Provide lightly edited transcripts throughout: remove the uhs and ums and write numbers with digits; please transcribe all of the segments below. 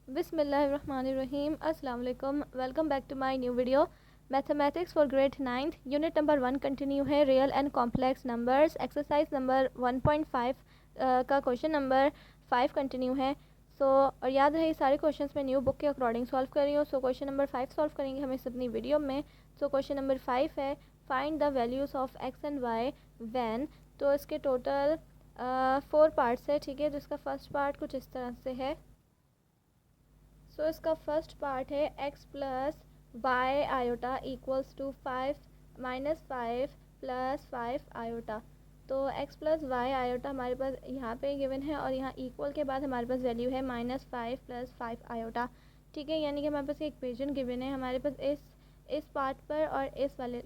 बिस्मिल्लाहिर्रहमानिर्रहीम। अस्सलाम वालेकुम। Welcome back to my new video. Mathematics for grade 9th unit number 1 continue है। Real and complex numbers exercise number 1.5 का question number 5 continue है। और याद रहे सारे क्वेश्चंस मैं न्यू बुक के अकॉर्डिंग सॉल्व कर रही हूँ। क्वेश्चन नंबर 5 सॉल्व करेंगे हम इस अपनी वीडियो में। क्वेश्चन नंबर 5 है find the values of x and y when. तो इसके टोटल 4 पार्ट्स है, ठीक है। जिसका फर्स्ट पार्ट कुछ इस तरह से है। इसका फर्स्ट पार्ट है x plus y iota equals to 5 minus 5 plus 5 iota. तो x प्लस वाई आयोटा हमारे पास यहाँ पे गिवन है और यहाँ इक्वल के बाद हमारे पास वैल्यू है -5 प्लस 5 आयोटा, ठीक है। यानी कि हमारे पास एक इक्वेशन गिवन है हमारे पास इस पार्ट पर और इस वाले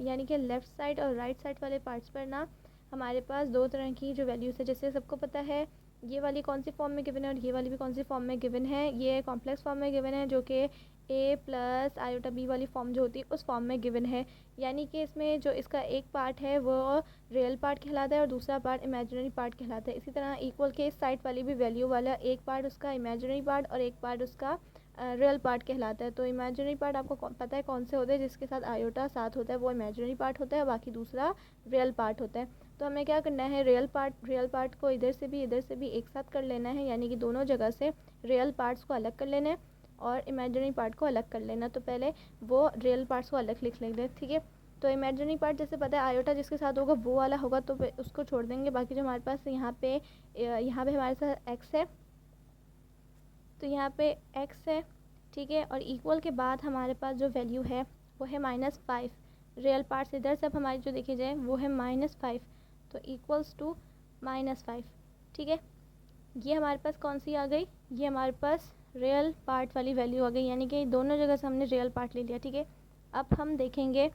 यानी कि लेफ़्ट साइड और राइट साइड वाले पार्ट्स पर ना हमारे पास दो तरह की जो वैल्यूज़ है। जैसे सबको पता है ये वाली कौन सी फॉर्म में गिवन है और ये वाली भी कौन सी फॉर्म में गिवन है। ये कॉम्प्लेक्स फॉर्म में गिवन है जो कि a प्लस आयोटा b वाली फॉर्म जो होती है उस फॉर्म में गिवन है। यानी कि इसमें जो इसका एक पार्ट है वो रियल पार्ट कहलाता है और दूसरा पार्ट इमेजिनरी पार्ट कहलाता है। इसी तरह इक्वल के इस साइड वाली भी वैल्यू वाला एक पार्ट उसका इमेजिनरी पार्ट और एक पार्ट उसका रियल पार्ट कहलाता है। तो इमेजिनरी पार्ट आपको पता है कौन से होते हैं, जिसके साथ आयोटा साथ होता है वो इमेजिनरी पार्ट होता है, बाकी दूसरा रियल पार्ट होता है। तो हमें क्या करना है, रियल पार्ट को इधर से भी एक साथ कर लेना है, यानी कि दोनों जगह से रियल पार्ट्स को अलग कर लेना है और इमेजिनरी पार्ट को अलग कर लेना। तो पहले वो रियल पार्ट्स को अलग लिख लेंगे, ठीक है। तो इमेजिनरी पार्ट जैसे पता है आयोटा जिसके साथ होगा वो वाला होगा तो उसको छोड़ देंगे। बाकी जो हमारे पास यहाँ पे हमारे साथ एक्स है तो यहाँ पे एक्स है, ठीक है। और इक्वल के बाद हमारे पास जो वैल्यू है वो है -5। रियल पार्ट्स इधर से अब हमारी जो देखी जाए वो है -5, तो इक्वल्स टू -5, ठीक है। ये हमारे पास कौन सी आ गई, ये हमारे पास रियल पार्ट वाली वैल्यू आ गई, यानी कि दोनों जगह से हमने रियल पार्ट ले लिया, ठीक है। अब हम देखेंगे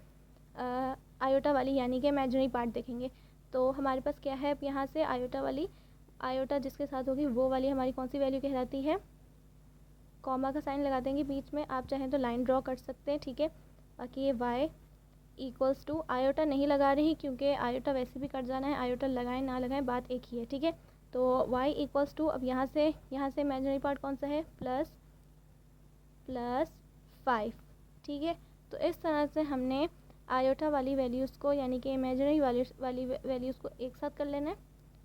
आयोटा वाली यानी कि इमेजिनरी पार्ट देखेंगे। तो हमारे पास क्या है, अब यहाँ से आयोटा जिसके साथ होगी वो वाली हमारी कौन सी वैल्यू कहलाती है। कॉमा का साइन लगा देंगे बीच में, आप चाहें तो लाइन ड्रॉ कर सकते हैं, ठीक है। बाकी ये y इक्वल्स टू आयोटा नहीं लगा रही क्योंकि आयोटा वैसे भी कट जाना है, आयोटा लगाएं ना लगाएं बात एक ही है, ठीक है। तो y इक्वल्स टू अब यहाँ से इमेजिनरी पार्ट कौन सा है, प्लस 5, ठीक है। तो इस तरह से हमने आयोटा वाली वैल्यूज़ को यानी कि इमेजिनरी वाली वैल्यूज़ को एक साथ कर लेना है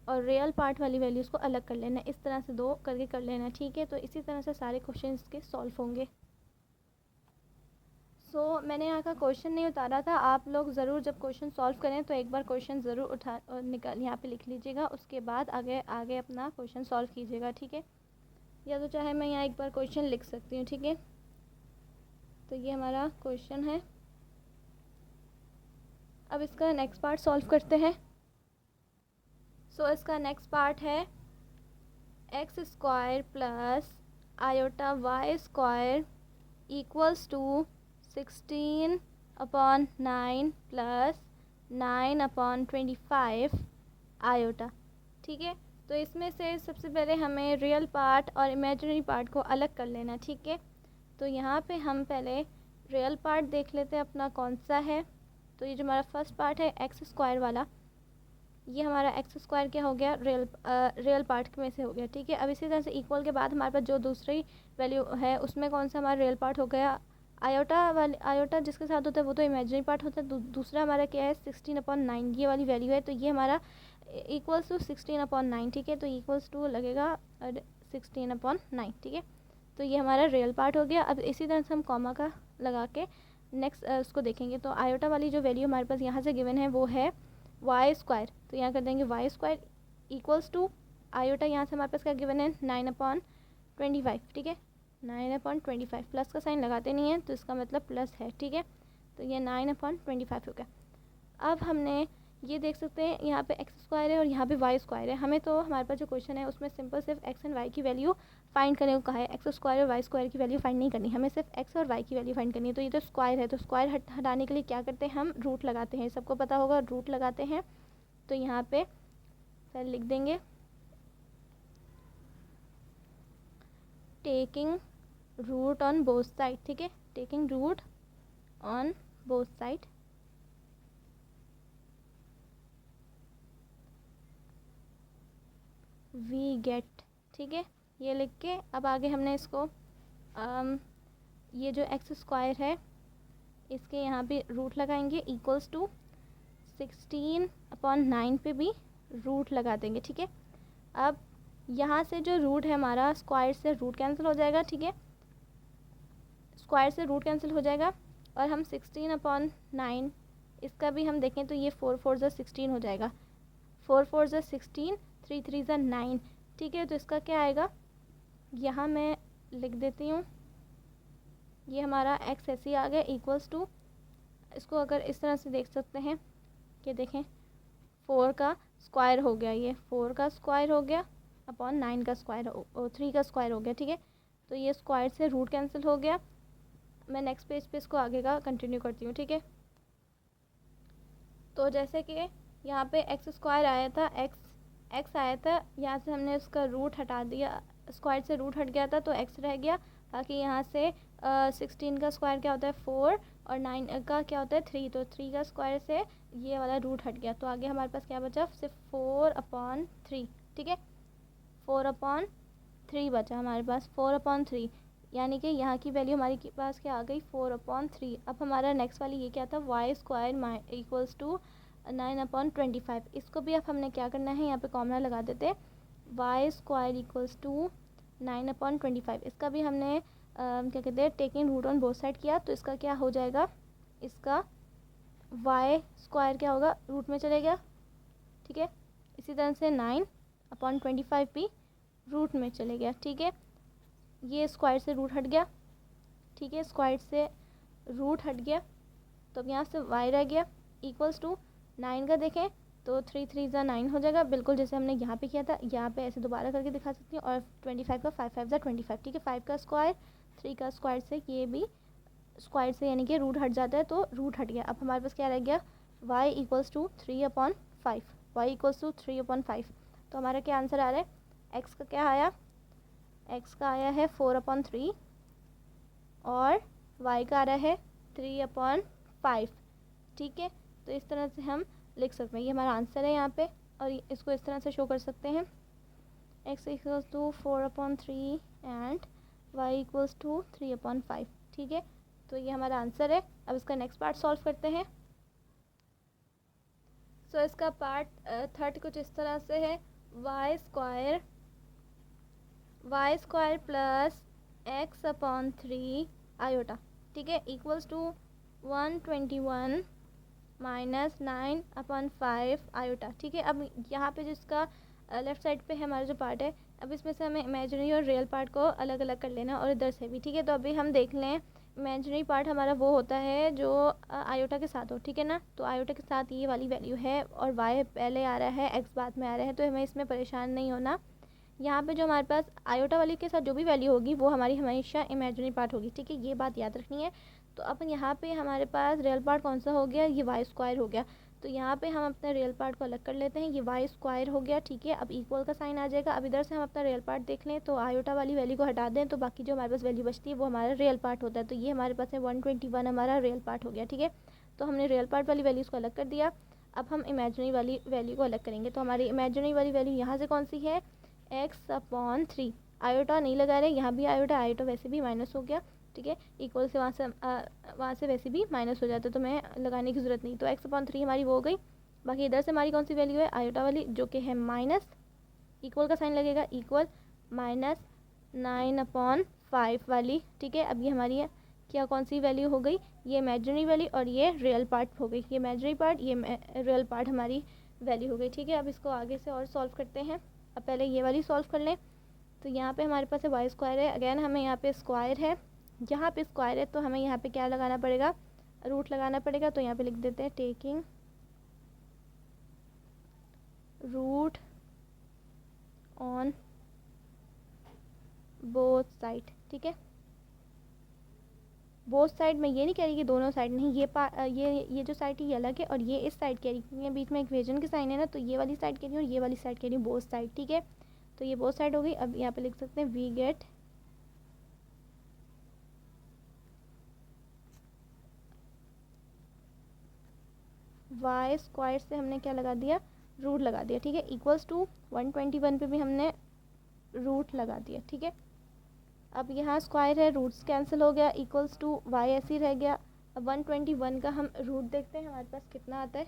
और रियल पार्ट वाली वैल्यूज़ को अलग कर लेना है। इस तरह से दो करके कर लेना है, ठीक है। तो इसी तरह से सारे क्वेश्चन के सॉल्व होंगे। मैंने यहाँ का क्वेश्चन नहीं उतारा था, आप लोग ज़रूर जब क्वेश्चन सॉल्व करें तो एक बार क्वेश्चन ज़रूर उठा निकाल यहाँ पे लिख लीजिएगा, उसके बाद आगे अपना क्वेश्चन सॉल्व कीजिएगा, ठीक है। या तो चाहे मैं यहाँ एक बार क्वेश्चन लिख सकती हूँ, ठीक है। तो ये हमारा क्वेश्चन है। अब इसका नेक्स्ट पार्ट सॉल्व करते हैं। इसका नेक्स्ट पार्ट है x square plus iota y square equals to 16/9 plus 9/25 iota, ठीक है। तो इसमें से सबसे पहले हमें रियल पार्ट और इमेजिनरी पार्ट को अलग कर लेना, ठीक है। तो यहाँ पे हम पहले रियल पार्ट देख लेते हैं अपना कौन सा है। तो ये जो हमारा फर्स्ट पार्ट है एक्स स्क्वायर वाला, ये हमारा एक्स स्क्वायर क्या हो गया, रियल पार्ट में से हो गया, ठीक है। अब इसी तरह से इक्वल के बाद हमारे पास जो दूसरी वैल्यू है उसमें कौन सा हमारा रियल पार्ट हो गया, आयोटा जिसके साथ होता है वो तो इमेजिनरी पार्ट होता है। दूसरा हमारा क्या है 16/9, ये वाली वैल्यू है। तो ये हमारा इक्वल्स टू 16/9, ठीक है। तो इक्वल्स टू लगेगा 16/9, ठीक है। तो ये हमारा रियल पार्ट हो गया। अब इसी तरह से हम कॉमा का लगा के नेक्स्ट उसको देखेंगे। तो आयोटा वाली जो वैल्यू हमारे पास यहाँ से गिवन है वो है वाई स्क्वायर, तो यहाँ कर देंगे y square equals to iota यहाँ से हमारे पास क्या गिवन है 9/25, ठीक है। 9/25 प्लस का साइन लगाते नहीं है तो इसका मतलब प्लस है, ठीक है। तो ये 9/25 हो गया। अब हमने ये देख सकते हैं यहाँ पे एक्स स्क्वायर है और यहाँ पे वाई स्क्वायर है। हमें तो हमारे पास जो क्वेश्चन है उसमें सिंपल सिर्फ एक्स एंड वाई की वैल्यू फाइंड करने को कहा है। एक्स स्क्वायर और वाई स्क्वायर की वैल्यू फाइंड नहीं करनी, हमें सिर्फ एक्स और वाई की वैल्यू फाइंड करनी है। तो ये तो स्क्वायर है, तो स्क्वायर हटाने के लिए क्या करते हैं, हम रूट लगाते हैं। सबको पता होगा रूट लगाते हैं। तो यहाँ पे पहले लिख देंगे taking root on both side, ठीक है। Taking root on both side we get, ठीक है। ये लिख के अब आगे हमने इसको ये जो एक्स स्क्वायर है इसके यहाँ पे रूट लगाएंगे इक्वल्स टू 16/9 पे भी रूट लगा देंगे, ठीक है। अब यहाँ से जो रूट है हमारा, स्क्वायर से रूट कैंसिल हो जाएगा, ठीक है, स्क्वायर से रूट कैंसिल हो जाएगा। और हम 16/9 इसका भी हम देखें तो ये 4 4 ज़ा 16 हो जाएगा, 4 4 ज़ा 16, 3 3 ज़ा 9, ठीक है। तो इसका क्या आएगा, यहाँ मैं लिख देती हूँ, ये हमारा एक्स ऐसे ही आ गया इक्वल्स टू, इसको अगर इस तरह से देख सकते हैं कि देखें 4 का स्क्वायर हो गया, ये 4 का स्क्वायर हो गया अपॉन 9 का स्क्वायर 3 का स्क्वायर हो गया, ठीक है। तो ये स्क्वायर से रूट कैंसिल हो गया। मैं नेक्स्ट पेज पे इसको आगे का कंटिन्यू करती हूँ, ठीक है। तो जैसे कि यहाँ पे एक्स स्क्वायर आया था, एक्स आया था, यहाँ से हमने उसका रूट हटा दिया, स्क्वायर से रूट हट गया था तो एक्स रह गया। बाकी यहाँ से 16 का स्क्वायर क्या होता है 4 और 9 का क्या होता है 3, तो 3 का स्क्वायर से ये वाला रूट हट गया। तो आगे हमारे पास क्या बचा, सिर्फ 4/3, ठीक है, 4/3 बचा हमारे पास, 4/3, यानी कि यहाँ की वैल्यू हमारे पास क्या आ गई 4/3। अब हमारा नेक्स्ट वाली ये क्या था, वाई स्क्वायर इक्वल्स टू 9/25। इसको भी अब हमने क्या करना है, यहाँ पे कॉमन लगा देते, वाई स्क्वायर इक्वल्स टू 9/25। इसका भी हमने क्या कहते हैं taking root on both side किया, तो इसका क्या हो जाएगा, इसका वाई स्क्वायर क्या होगा, रूट में चले गया, ठीक है। इसी तरह से 9/25 भी रूट में चले गया, ठीक है। ये स्क्वायर से रूट हट गया, ठीक है, स्क्वायर से रूट हट गया। तो अब यहाँ से y रह गया इक्वल्स टू 9 का देखें तो 3 3 ज़ा 9 हो जाएगा, बिल्कुल जैसे हमने यहाँ पे किया था। यहाँ पे ऐसे दोबारा करके दिखा सकती हूँ। और 25 का 5 5 ज़ा 25, ठीक है। 5 का स्क्वायर 3 का स्क्वायर से ये भी स्क्वायर से यानी कि रूट हट जाता है, तो रूट हट गया। अब हमारे पास क्या रह गया, y equals to 3/5, y equals to 3/5। तो हमारा क्या आंसर आ रहा है, x का क्या आया, x का आया है 4/3 और y का आ रहा है 3/5, ठीक है। तो इस तरह से हम लिख सकते हैं, ये हमारा आंसर है यहाँ पे। और इसको इस तरह से शो कर सकते हैं, x equals to 4/3 and y equals to 3/5, ठीक है। तो ये हमारा आंसर है। अब इसका नेक्स्ट पार्ट सॉल्व करते हैं। सो इसका पार्ट थर्ड कुछ इस तरह से है, Y square plus x/3 iota, ठीक है, इक्वल्स टू 121 माइनस 9/5 आयोटा, ठीक है। अब यहाँ पे जिसका लेफ़्ट साइड पे है हमारा जो पार्ट है, अब इसमें से हमें इमेजिनरी और रियल पार्ट को अलग अलग कर लेना और इधर से भी, ठीक है। तो अभी हम देख लें, इमेजिनरी पार्ट हमारा वो होता है जो आयोटा के साथ हो, ठीक है ना। तो आयोटा के साथ ये वाली वैल्यू है और y पहले आ रहा है, x बाद में आ रहा है, तो हमें इसमें परेशान नहीं होना। यहाँ पे जो हमारे पास आयोटा वाली के साथ जो भी वैल्यू होगी वो हमारी हमेशा इमेजिनरी पार्ट होगी, ठीक है, ये बात याद रखनी है। तो अब यहाँ पे हमारे पास रियल पार्ट कौन सा हो गया, ये वाई स्क्वायर हो गया। तो यहाँ पे हम अपने रियल पार्ट को अलग कर लेते हैं, ये वाई स्क्वायर हो गया, ठीक है। अब इक्वल का साइन आ जाएगा। अब इधर से हम अपना रियल पार्ट देख लें तो आयोटा वाली वैल्यू को हटा दें तो बाकी जो हमारे पास वैल्यू बचती है वो हमारा रियल पार्ट होता है। तो ये हमारे पास है 121 हमारा रियल पार्ट हो गया, ठीक है। तो हमने रियल पार्ट वाली वैल्यूज़ को अलग कर दिया। अब हम इमेजिनरी वाली वैल्यू को अलग करेंगे। तो हमारी इमेजिनरी वाली वैल्यू यहाँ से कौन सी है, x/3, आयोटा नहीं लगा रहे, यहाँ भी आयोटा वैसे भी माइनस हो गया, ठीक है। इक्वल से वहाँ से वैसे भी माइनस हो जाता है, तो मैं लगाने की ज़रूरत नहीं। तो x/3 हमारी वो हो गई। बाकी इधर से हमारी कौन सी वैल्यू है, आयोटा वाली, जो कि है माइनस, इक्वल का साइन लगेगा, इक्वल माइनस 9/5 वाली, ठीक है। अब ये हमारी है क्या, कौन सी वैल्यू हो गई, ये इमेजिनरी वाली और ये रियल पार्ट हो गई, ये इमेजिनरी पार्ट, ये रियल पार्ट हमारी वैल्यू हो गई, ठीक है। अब इसको आगे से और सॉल्व करते हैं। अब पहले ये वाली सॉल्व कर लें। तो यहाँ पे हमारे पास है वाई स्क्वायर है, अगेन हमें यहाँ पे स्क्वायर है, यहाँ पे स्क्वायर है, तो हमें यहाँ पे क्या लगाना पड़ेगा, रूट लगाना पड़ेगा। तो यहाँ पे लिख देते हैं taking root on both side, ठीक है। बोथ साइड में ये नहीं कह रही कि दोनों साइड नहीं, ये जो साइड है ये अलग है और ये इस साइड कह रही है, क्योंकि बीच में इक्वेशन के साइन है ना, तो ये वाली साइड कह रही है और ये वाली साइड कह रही है, बोथ साइड, ठीक है। तो ये बोथ साइड हो गई। अब यहाँ पे लिख सकते हैं वी गेट वाई स्क्वायर से हमने क्या लगा दिया, रूट लगा दिया, ठीक है, इक्वल्स टू 121 पे भी हमने रूट लगा दिया, ठीक है। अब यहाँ स्क्वायर है, रूट्स कैंसिल हो गया, इक्वल्स टू वाई ऐसे ही रह गया। अब 121 का हम रूट देखते हैं हमारे पास कितना आता है।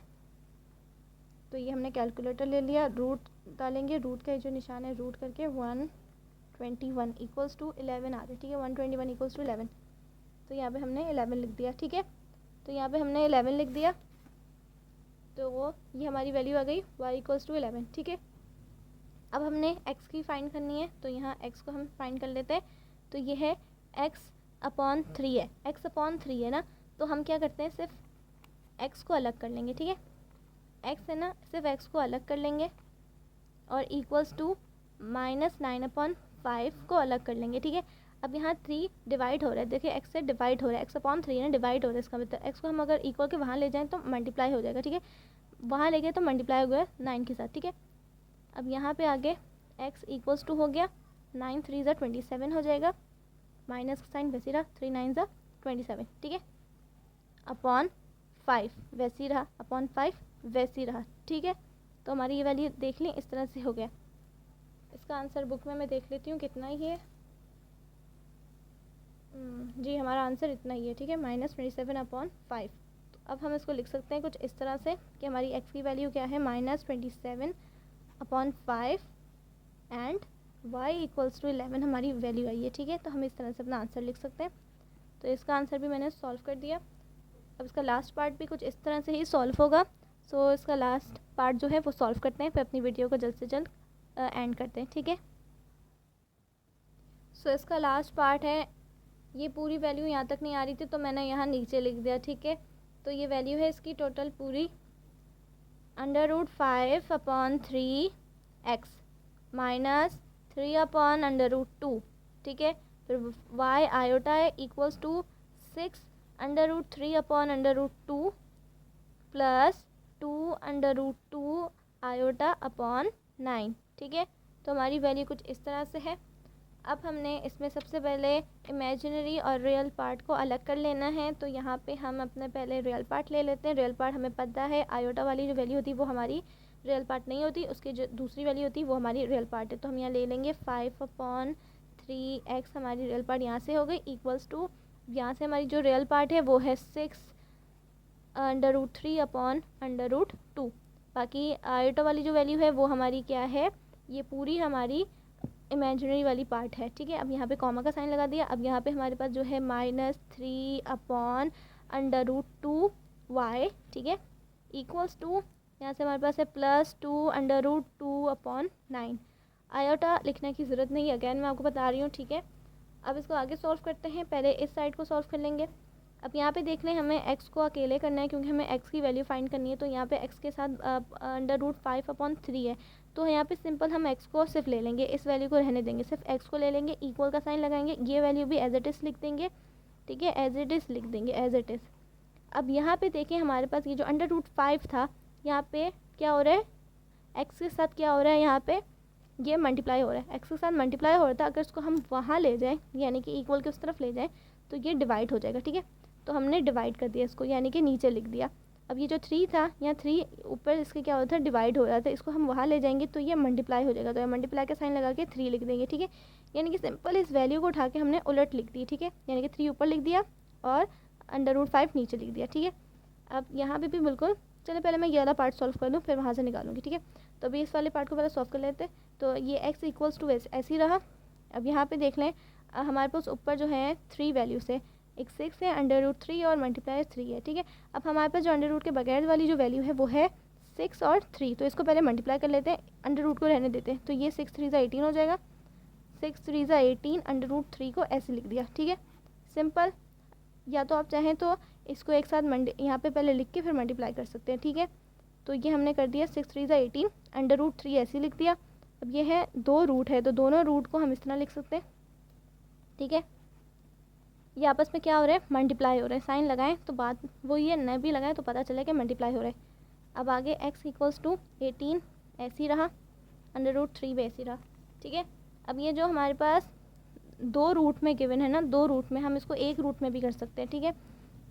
तो ये हमने कैलकुलेटर ले लिया, रूट डालेंगे, रूट का जो निशान है रूट करके 121 इक्वल्स टू 11 आ रहा है, ठीक है। 121 इक्वल्स टू 11, तो यहाँ पे हमने 11 लिख दिया, ठीक है। तो यहाँ पे हमने 11 लिख दिया, तो वो ये हमारी वैल्यू आ गई y इक्वल्स टू 11, ठीक है। अब हमने x की फाइंड करनी है, तो यहाँ x को हम फाइंड कर लेते हैं। तो ये है x/3 है, x/3 है ना, तो हम क्या करते हैं, सिर्फ x को अलग कर लेंगे, ठीक है। x है ना, सिर्फ x को अलग कर लेंगे और इक्वल्स टू -9/5 को अलग कर लेंगे, ठीक है। अब यहाँ 3 डिवाइड हो रहा है, देखिए x से डिवाइड हो रहा है, x/3 ना डिवाइड हो रहा है, इसका मतलब x को हम अगर इक्वल के वहाँ ले जाएं तो मल्टीप्लाई हो जाएगा, ठीक है। वहाँ ले गए तो मल्टीप्लाई हो गया 9 के साथ, ठीक है। अब यहाँ पे आगे x इक्वल्स टू हो गया 9 3 ज़ा 27 हो जाएगा, माइनस का साइन वैसे रहा, 3 9 ज़ा 27, ठीक है, अपॉन 5 वैसे रहा, अपॉन 5 वैसे रहा, ठीक है। तो हमारी ये वैल्यू देख लें, इस तरह से हो गया। इसका आंसर बुक में मैं देख लेती हूँ कितना ही है। जी हमारा आंसर इतना ही है, ठीक है, -27/5। तो अब हम इसको लिख सकते हैं कुछ इस तरह से कि हमारी x की वैल्यू क्या है, -27/5 एंड y इक्वल्स टू 11 हमारी वैल्यू आई है, ठीक है। तो हम इस तरह से अपना आंसर लिख सकते हैं। तो इसका आंसर भी मैंने सॉल्व कर दिया। अब इसका लास्ट पार्ट भी कुछ इस तरह से ही सॉल्व होगा। सो इसका लास्ट पार्ट जो है वो सॉल्व करते हैं, फिर अपनी वीडियो को जल्द से जल्द एंड करते हैं, ठीक है। सो इसका लास्ट पार्ट है, ये पूरी वैल्यू यहाँ तक नहीं आ रही थी तो मैंने यहाँ नीचे लिख दिया, ठीक है। तो ये वैल्यू है इसकी टोटल पूरी √5/3x -3/√2, ठीक है। फिर y आयोटा है equals to 6√3/√2 plus 2√2 iota upon 9, ठीक है। तो हमारी वैल्यू कुछ इस तरह से है। अब हमने इसमें सबसे पहले इमेजिनरी और रियल पार्ट को अलग कर लेना है। तो यहाँ पे हम अपने पहले रियल पार्ट ले लेते हैं। रियल पार्ट हमें पता है आयोटा वाली जो वैल्यू होती है वो हमारी रियल पार्ट नहीं होती, उसकी जो दूसरी वैल्यू होती है वो हमारी रियल पार्ट है। तो हम यहाँ ले लेंगे 5/3x हमारी रियल पार्ट यहाँ से हो गई, इक्वल्स टू यहाँ से हमारी जो रियल पार्ट है वो है 6√3/√2। बाकी आयोटा वाली जो वैल्यू है वो हमारी क्या है, ये पूरी हमारी इमेजिनरी वाली पार्ट है, ठीक है। अब यहाँ पे कॉमा का साइन लगा दिया। अब यहाँ पे हमारे पास जो है -3/√2y, ठीक है, इक्वल्स टू यहाँ से हमारे पास है +2/√2/9। आयोटा लिखने की ज़रूरत नहीं है, अगैन मैं आपको बता रही हूँ, ठीक है। अब इसको आगे सॉल्व करते हैं, पहले इस साइड को सॉल्व कर लेंगे। अब यहाँ पे देख लें, हमें x को अकेले करना है क्योंकि हमें x की वैल्यू फाइंड करनी है। तो यहाँ पे x के साथ √5/3 है, तो यहाँ पे सिंपल हम x को सिर्फ ले लेंगे, इस वैल्यू को रहने देंगे, सिर्फ x को ले लेंगे, इक्वल का साइन लगाएंगे, ये वैल्यू भी एज इट इज़ लिख देंगे, ठीक है, एज इट इज़ लिख देंगे, एज इट इज़। अब यहाँ पे देखें हमारे पास ये जो √5 था, यहाँ पे क्या हो रहा है, x के साथ क्या हो रहा है, यहाँ पे ये मल्टीप्लाई हो रहा है, x के साथ मल्टीप्लाई हो रहा था। अगर इसको हम वहाँ ले जाएँ यानी कि इक्वल के उस तरफ ले जाएँ तो ये डिवाइड हो जाएगा, ठीक है। तो हमने डिवाइड कर दिया इसको, यानी कि नीचे लिख दिया। अब ये जो 3 था, यहाँ 3 ऊपर इसके क्या होता है, डिवाइड हो रहा था, इसको हम वहाँ ले जाएंगे तो ये मल्टीप्लाई हो जाएगा। तो ये मल्टीप्लाई का साइन लगा के 3 लिख देंगे, ठीक है। यानी कि सिंपल इस वैल्यू को उठा के हमने उलट लिख दी, ठीक है। यानी कि 3 ऊपर लिख दिया और √5 नीचे लिख दिया, ठीक है। अब यहाँ पे भी बिल्कुल, चलिए पहले मैं ये वाला पार्ट सॉल्व कर लूँ फिर वहाँ से निकालूंगी, ठीक है। तो अभी इस वाले पार्ट को पहले सॉल्व कर लेते हैं। तो ये x इक्वल्स टू ऐसे ही रहा। अब यहाँ पे देख लें, हमारे पास ऊपर जो है 3 वैल्यूज़ है, एक 6 है, √3 और मल्टीप्लाई 3 है, ठीक है। अब हमारे पास जो अंडर के बगैर वाली जो वैल्यू है वो है 6 और 3, तो इसको पहले मल्टीप्लाई कर लेते हैं, अंडर को रहने देते हैं। तो ये 6 3 ज़ा 18 हो जाएगा, 6 3 ज़ा 18, √3 को ऐसे लिख दिया, ठीक है, सिंपल। या तो आप चाहें तो इसको एक साथ यहाँ पे पहले लिख के फिर मल्टीप्लाई कर सकते हैं, ठीक है। तो ये हमने कर दिया 6 3 ज़ा 18, √3 ऐसे लिख दिया। अब ये है 2 रूट है, तो दोनों रूट को हम इस तरह लिख सकते हैं, ठीक है। ये आपस में क्या हो रहा है, मल्टीप्लाई हो रहा है, साइन लगाएं तो बात वो ये न भी लगाएं तो पता चले कि मल्टीप्लाई हो रहा है। अब आगे x इक्वल्स टू 18 ऐसे ही रहा, √3 भी ऐसे ही रहा, ठीक है। अब ये जो हमारे पास 2 रूट में गिवन है ना, 2 रूट में हम इसको एक रूट में भी कर सकते हैं, ठीक है।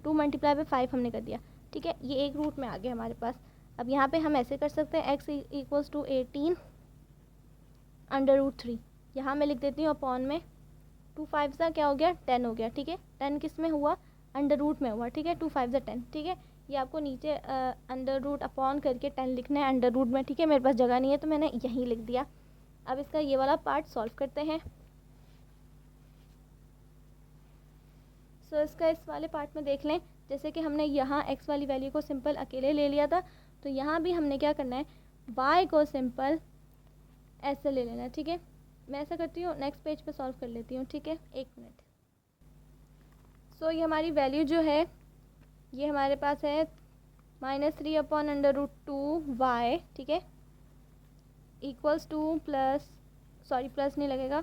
2 × 5 हमने कर दिया, ठीक है, ये एक रूट में आ गया हमारे पास। अब यहाँ पे हम ऐसे कर सकते हैं, x इक्वल्स टू 18 √3, यहाँ मैं लिख देती हूँ अपॉन में टू फाइव सा क्या हो गया 10 हो गया, ठीक है। 10 किस में हुआ, अंडर रूट में हुआ, ठीक है। 2 5 10, ठीक है। ये आपको नीचे अंडर रूट अपॉन करके 10 लिखना है अंडर रूट में, ठीक है। मेरे पास जगह नहीं है तो मैंने यहीं लिख दिया। अब इसका ये वाला पार्ट सॉल्व करते हैं। सो इसका इस वाले पार्ट में देख लें, जैसे कि हमने यहाँ x वाली वैल्यू को सिंपल अकेले ले लिया था, तो यहाँ भी हमने क्या करना है, y को सिंपल ऐसे ले लेना है, ठीक है। मैं ऐसा करती हूँ, नेक्स्ट पेज पे सॉल्व कर लेती हूँ, ठीक है, 1 मिनट। सो ये हमारी वैल्यू जो है ये हमारे पास है -3 अपॉन अंडर रूट 2y, ठीक है, इक्वल्स टू प्लस नहीं लगेगा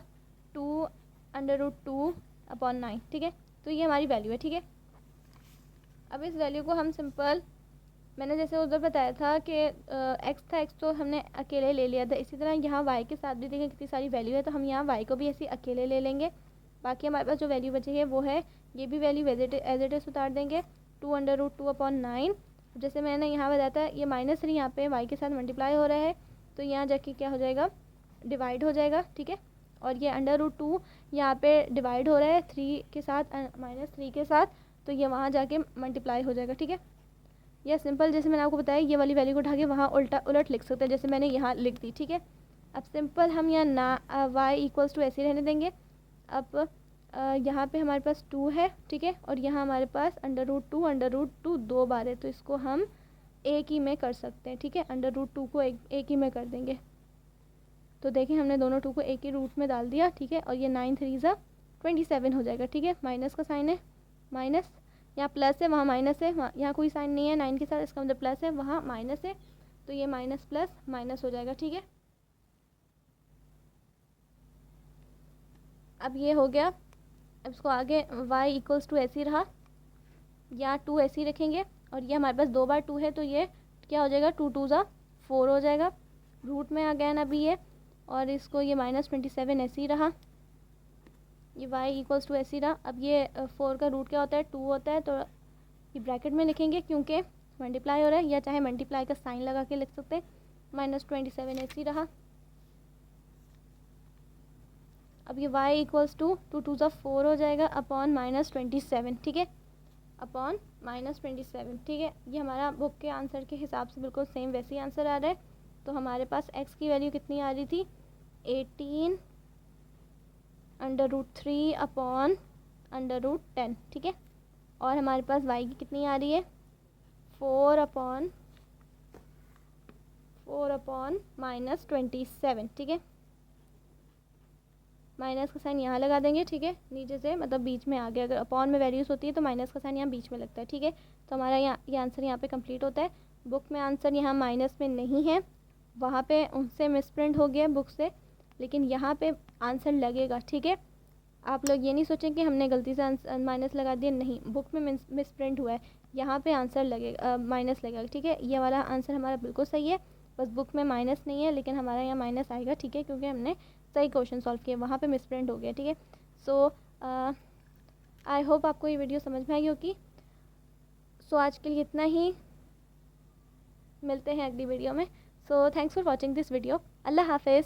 2 अंडर रूट 2 अपॉन 9, ठीक है। तो ये हमारी वैल्यू है, ठीक है। अब इस वैल्यू को हम सिंपल, मैंने जैसे उधर बताया था कि x था, x तो हमने अकेले ले लिया था, इसी तरह यहाँ y के साथ भी देखें कितनी सारी वैल्यू है, तो हम यहाँ y को भी ऐसे अकेले ले लेंगे। बाकी हमारे पास जो वैल्यू बची है वो है, ये भी वैल्यू एज इट इज़ उतार देंगे, 2 अंडर रूट 2 अपॉन 9। जैसे मैंने यहाँ बताया था ये -3 यहाँ पे y के साथ मल्टीप्लाई हो रहा है, तो यहाँ जाके क्या हो जाएगा, डिवाइड हो जाएगा, ठीक है। और ये अंडर रूट 2 यहाँ पे डिवाइड हो रहा है 3 के साथ, -3 के साथ, तो ये वहाँ जाके मल्टीप्लाई हो जाएगा, ठीक है। या सिंपल जैसे मैंने आपको बताया ये वाली वैल्यू को उठा के वहाँ उलट लिख सकते हैं, जैसे मैंने यहाँ लिख दी, ठीक है। अब सिंपल हम यहाँ ना y इक्वल्स टू ऐसे ही रहने देंगे। अब यहाँ पे हमारे पास 2 है, ठीक है, और यहाँ हमारे पास अंडर रूट टू 2 बार है, तो इसको हम एक ही में कर सकते हैं, ठीक है। अंडर रूट 2 को एक ही में कर देंगे, तो देखें हमने दोनों 2 को एक ही रूट में डाल दिया, ठीक है। और ये 9 3 27 हो जाएगा, ठीक है। माइनस का साइन है, माइनस, यहाँ प्लस है वहाँ माइनस है, यहाँ कोई साइन नहीं है 9 के साथ, इसका मतलब प्लस है, वहाँ माइनस है, तो ये माइनस प्लस माइनस हो जाएगा, ठीक है। अब ये हो गया। अब इसको आगे y इक्वल्स टू ऐसे ही रहा, यहाँ 2 ऐसे ही रखेंगे, और ये हमारे पास 2 बार 2 है, तो ये क्या हो जाएगा, 2 2 4 हो जाएगा, रूट में आ गया ना अभी ये। और इसको ये -27 ऐसे ही रहा, ये y इक्वल्स टू ऐसे ही रहा। अब ये 4 का रूट क्या होता है, 2 होता है, तो ये ब्रैकेट में लिखेंगे क्योंकि मल्टीप्लाई हो रहा है, या चाहे मल्टीप्लाई का साइन लगा के लिख सकते हैं। -27 ऐसे ही रहा। अब ये y इक्वल्स टू 2 2 4 हो जाएगा अपॉन -27, ठीक है, अपॉन -27, ठीक है। ये हमारा बुक के आंसर के हिसाब से बिल्कुल सेम वैसे ही आंसर आ रहा है। तो हमारे पास x की वैल्यू कितनी आ रही थी, 18 under root 3 upon under root 10, ठीक है। और हमारे पास y की कितनी आ रही है, 4 अपॉन -27, ठीक है। माइनस का साइन यहाँ लगा देंगे, ठीक है, नीचे से मतलब बीच में आ गया। अगर अपॉन में वैल्यूज़ होती है तो माइनस का साइन यहाँ बीच में लगता है, ठीक है। तो हमारा यहाँ ये आंसर यहाँ पे कंप्लीट होता है। बुक में आंसर यहाँ माइनस में नहीं है, वहाँ पे उनसे मिसप्रिंट हो गया बुक से, लेकिन यहाँ पे आंसर लगेगा, ठीक है। आप लोग ये नहीं सोचें कि हमने गलती से माइनस लगा दिया, नहीं, बुक में मिसप्रिंट हुआ है, यहाँ पे आंसर लगेगा, माइनस लगेगा, ठीक है। ये वाला आंसर हमारा बिल्कुल सही है, बस बुक में माइनस नहीं है, लेकिन हमारा यहाँ माइनस आएगा, ठीक है, क्योंकि हमने सही क्वेश्चन सॉल्व किया, वहाँ पे मिसप्रिंट हो गया, ठीक है। सो आई होप आपको ये वीडियो समझ में आई होगी। सो आज के लिए इतना ही, मिलते हैं अगली वीडियो में। So thanks for watching this video. अल्लाह हाफिज़।